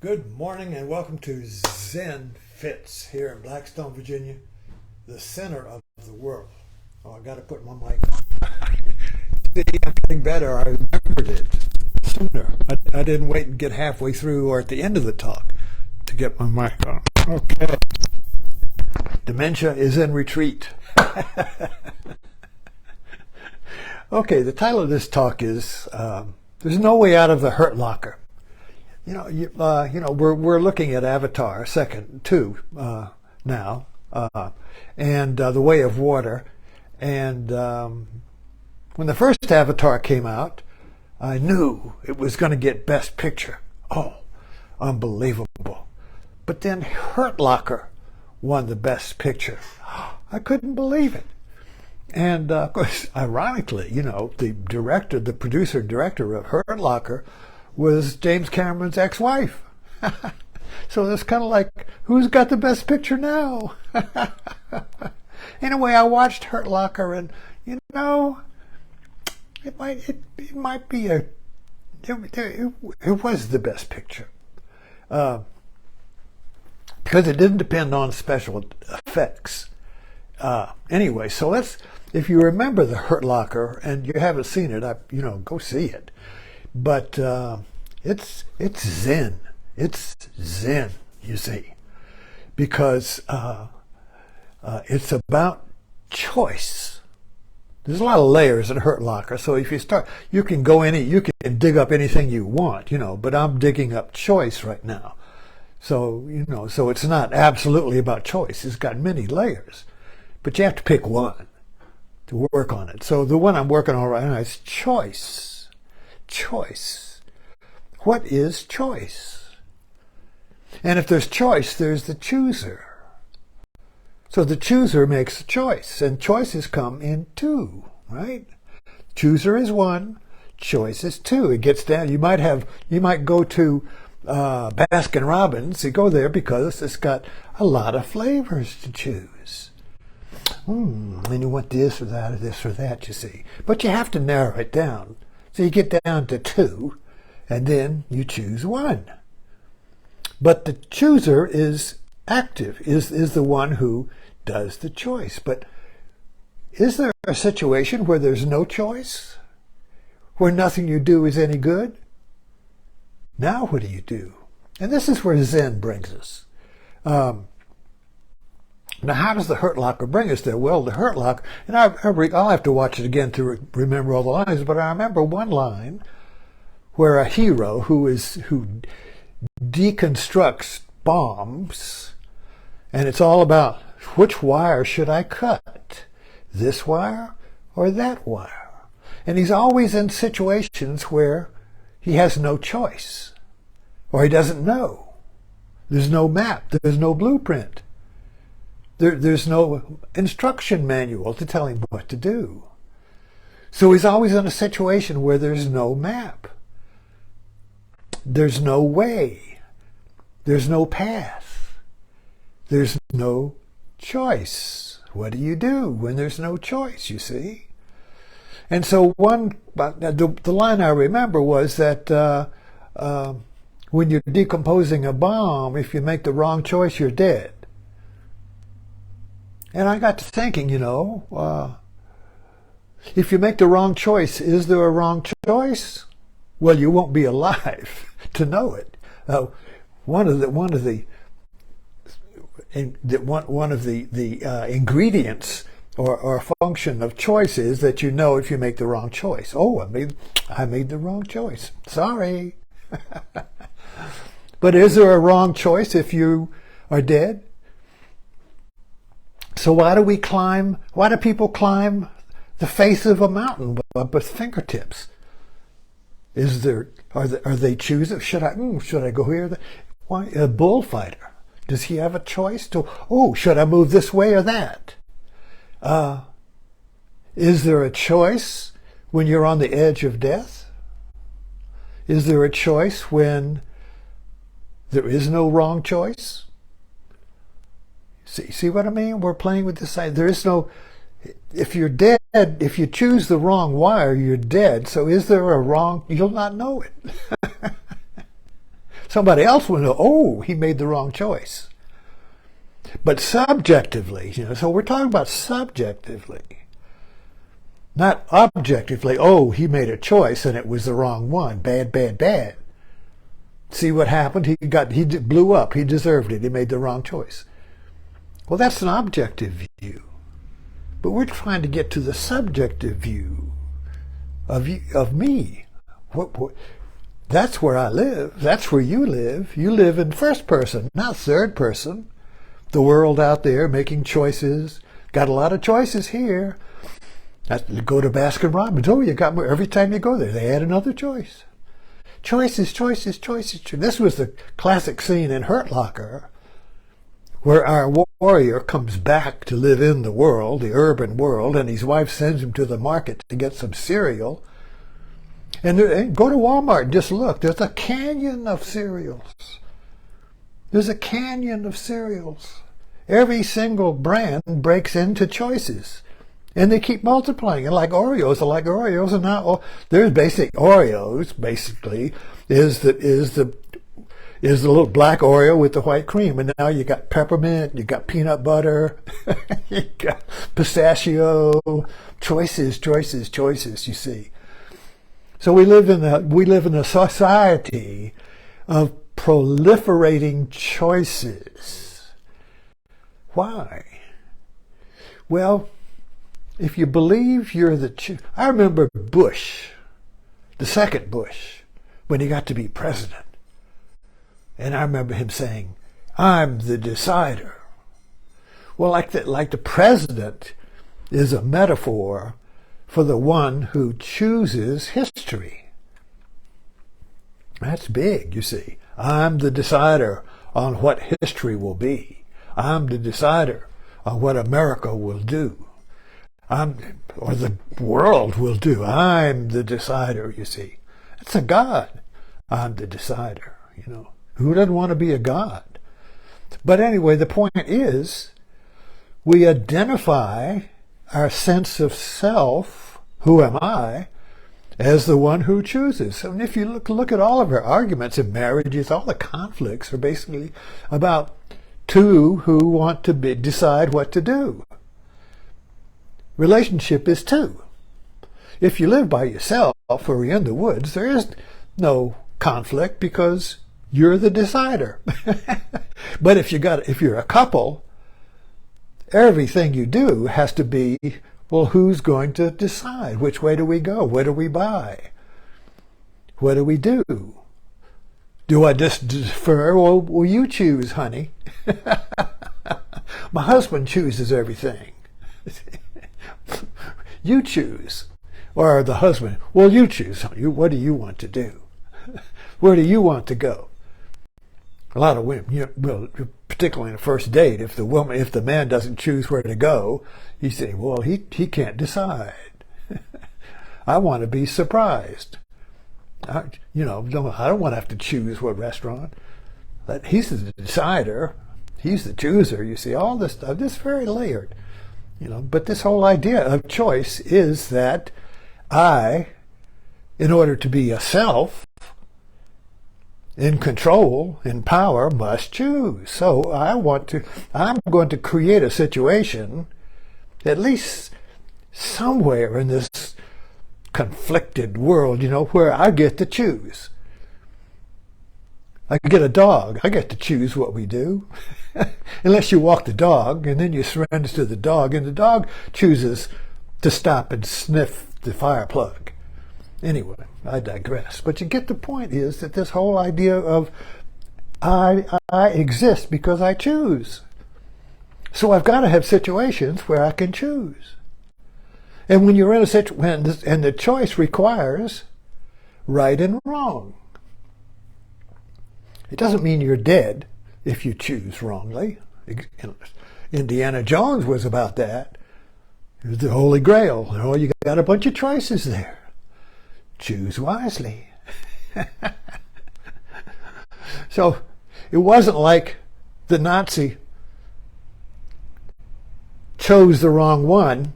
Good morning and welcome to Zen Fits here in Blackstone, Virginia, the center of the world. Oh, I got to put my mic on. See, I'm getting better. I remembered it sooner. I didn't wait and get halfway through or at the end of the talk to get my mic on. Okay. Dementia is in retreat. Okay, the title of this talk is There's No Way Out of the Hurt Locker. We're looking at Avatar second two now, and The Way of Water. And when the first Avatar came out, I knew it was going to get Best Picture. Oh, unbelievable! But then Hurt Locker won the Best Picture. I couldn't believe it. And of course, ironically, the producer and director of Hurt Locker was James Cameron's ex-wife. So it's kind of like, who's got the Best Picture now? Anyway, I watched Hurt Locker, and it might be it was the Best Picture because it didn't depend on special effects. Anyway, so if you remember the Hurt Locker and you haven't seen it, go see it. But it's Zen. It's Zen, you see, because it's about choice. There's a lot of layers in Hurt Locker, so if you start, you can dig up anything you want, but I'm digging up choice right now. So, so it's not absolutely about choice. It's got many layers, but you have to pick one to work on it. So the one I'm working on right now is choice. Choice. What is choice? And if there's choice, there's the chooser. So the chooser makes a choice, and choices come in two, right? Chooser is one, choice is two. It gets down. You might go to Baskin Robbins. You go there because it's got a lot of flavors to choose. And you want this or that, you see. But you have to narrow it down. So you get down to two, and then you choose one. But the chooser is active, is the one who does the choice. But is there a situation where there's no choice? Where nothing you do is any good? Now what do you do? And this is where Zen brings us. Now, how does the Hurt Locker bring us there? Well, the Hurt Locker, and I'll have to watch it again to remember all the lines, but I remember one line where a hero who deconstructs bombs, and it's all about which wire should I cut, this wire or that wire? And he's always in situations where he has no choice, or he doesn't know. There's no map, there's no blueprint. There's no instruction manual to tell him what to do. So he's always in a situation where there's no map. There's no way. There's no path. There's no choice. What do you do when there's no choice, you see? And so the line I remember was that when you're decomposing a bomb, if you make the wrong choice, you're dead. And I got to thinking, if you make the wrong choice, is there a wrong choice? Well, you won't be alive to know it. One of the ingredients or function of choice is that you know if you make the wrong choice. Oh, I made the wrong choice. Sorry. But is there a wrong choice if you are dead? So why do people climb the face of a mountain with fingertips? Are they choosing? Should I go here? Why, a bullfighter, does he have a choice should I move this way or that? Is there a choice when you're on the edge of death? Is there a choice when there is no wrong choice? See what I mean? We're playing with this idea. There is no, if you're dead, if you choose the wrong wire, you're dead. So is there a wrong? You'll not know it. Somebody else will know, oh, he made the wrong choice. But subjectively, so we're talking about subjectively, not objectively, oh, he made a choice and it was the wrong one. Bad, bad, bad. See what happened? He blew up. He deserved it. He made the wrong choice. Well, that's an objective view. But we're trying to get to the subjective view of me. That's where I live. That's where you live. You live in first person, not third person. The world out there making choices. Got a lot of choices here. Go to Baskin Robbins. Oh, you got more. Every time you go there, they add another choice. Choices, choices, choices. This was the classic scene in Hurt Locker, where our warrior comes back to live in the world, the urban world, and his wife sends him to the market to get some cereal. And go to Walmart and just look. There's a canyon of cereals. There's a canyon of cereals. Every single brand breaks into choices. And they keep multiplying. And like Oreos are like Oreos. And now there's basic Oreos, basically, is the little black Oreo with the white cream. And now you got peppermint, you got peanut butter, you got pistachio. Choices, choices, choices, you see. So we live in a society of proliferating choices. Why? Well, if you believe you're I remember Bush, the second Bush, when he got to be president. And I remember him saying, I'm the decider. Well, like the president is a metaphor for the one who chooses history. That's big, you see. I'm the decider on what history will be. I'm the decider on what America will do. Or the world will do. I'm the decider, you see. It's a God. I'm the decider, Who doesn't want to be a God? But anyway, the point is, we identify our sense of self, who am I, as the one who chooses. And if you look at all of our arguments in marriages, all the conflicts are basically about two who want to decide what to do. Relationship is two. If you live by yourself or you're in the woods, there is no conflict because you're the decider. But if you're a couple, everything you do has to be, well, who's going to decide? Which way do we go? What do we buy? What do we do? Do I just defer? Well, you choose, honey. My husband chooses everything. You choose. Or the husband, well, you choose. What do you want to do? Where do you want to go? A lot of women, particularly in a first date, if the man doesn't choose where to go, you say, well, he can't decide. I want to be surprised. I don't want to have to choose what restaurant. He's the decider. He's the chooser. You see, all this stuff, this is very layered. But this whole idea of choice is that I, in order to be a self, in control, in power, must choose. So I'm going to create a situation, at least somewhere in this conflicted world, where I get to choose. I get a dog. I get to choose what we do. Unless you walk the dog, and then you surrender to the dog, and the dog chooses to stop and sniff the fire plug. Anyway, I digress. But you get the point is that this whole idea of I exist because I choose. So I've got to have situations where I can choose. And when you're in a situation, and the choice requires right and wrong. It doesn't mean you're dead if you choose wrongly. Indiana Jones was about that. It was the Holy Grail. You got a bunch of choices there. Choose wisely. So it wasn't like the Nazi chose the wrong one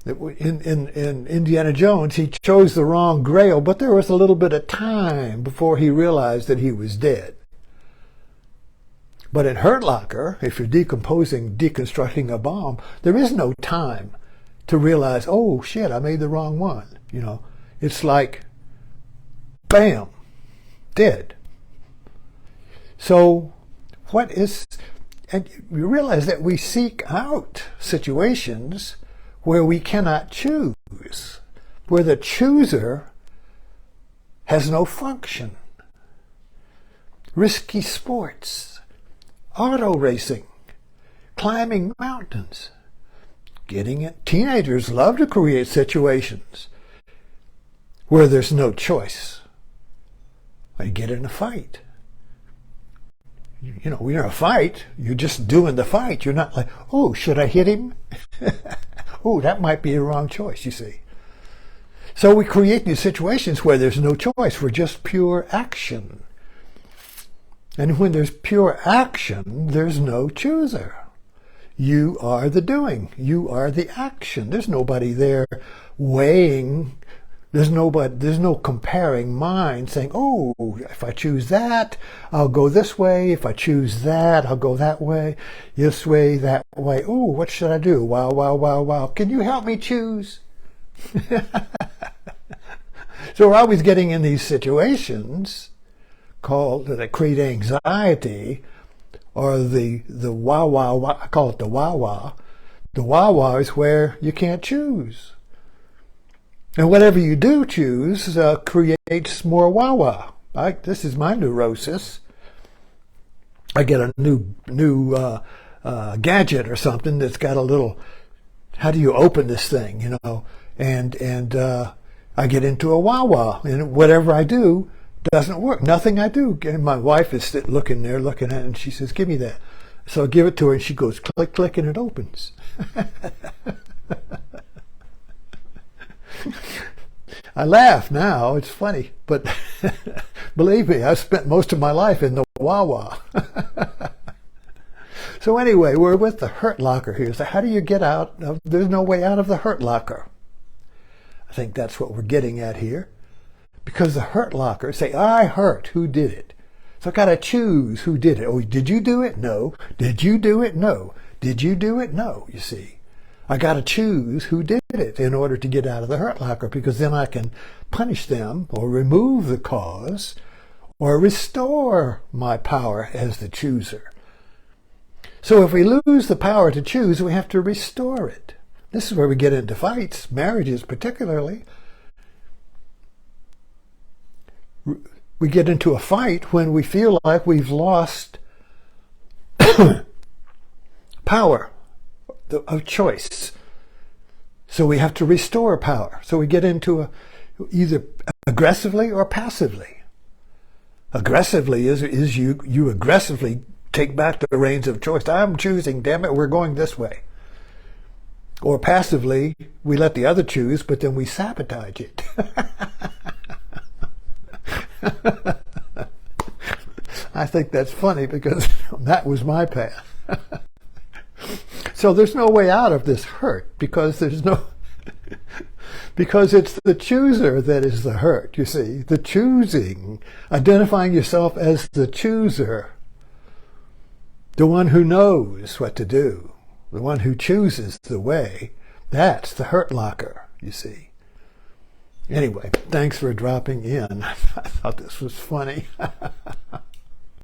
In Indiana Jones, he chose the wrong grail, but there was a little bit of time before he realized that he was dead. But in Hurt Locker, if you're deconstructing a bomb, there is no time to realize, oh shit, I made the wrong one. You know, it's like, bam, dead. So and you realize that we seek out situations where we cannot choose, where the chooser has no function. Risky sports, auto racing, climbing mountains, getting it. Teenagers love to create situations where there's no choice. You get in a fight. You know, when you're in a fight, you're just doing the fight. You're not like, oh, should I hit him? Oh, that might be a wrong choice, you see. So we create these situations where there's no choice. We're just pure action. And when there's pure action, there's no chooser. You are the doing. You are the action. There's nobody there weighing. There's no comparing mind saying, oh, if I choose that, I'll go this way. If I choose that, I'll go that way. This way, that way. Oh, what should I do? Wow, wow, wow, wow. Can you help me choose? So we're always getting in these situations that create anxiety, or the wah-wah, I call it the wah-wah. The wah-wah is where you can't choose. And whatever you do choose creates more wah-wah. This is my neurosis. I get a new gadget or something that's got a little, how do you open this thing, you know? And I get into a wah-wah, and whatever I do doesn't work. Nothing I do. And my wife is looking at it, and she says, give me that. So I give it to her, and she goes click, click, and it opens. I laugh now, it's funny, but believe me, I've spent most of my life in the wah-wah. So anyway, we're with the Hurt Locker here. So how do you get out of, there's no way out of the Hurt Locker. I think that's what we're getting at here. Because the Hurt Locker, say, I hurt, who did it? So I got to choose who did it. Oh, did you do it? No. Did you do it? No. Did you do it? No, you see. I got to choose who did it in order to get out of the Hurt Locker, because then I can punish them or remove the cause or restore my power as the chooser. So if we lose the power to choose, we have to restore it. This is where we get into fights, marriages particularly. We get into a fight when we feel like we've lost power of choice. So we have to restore power. So we get into either aggressively or passively. Aggressively is you aggressively take back the reins of choice. I'm choosing, damn it, we're going this way. Or passively, we let the other choose, but then we sabotage it. I think that's funny because that was my path. So there's no way out of this hurt because because it's the chooser that is the hurt, you see. The choosing, identifying yourself as the chooser, the one who knows what to do, the one who chooses the way, that's the Hurt Locker, you see. Anyway, thanks for dropping in. I thought this was funny.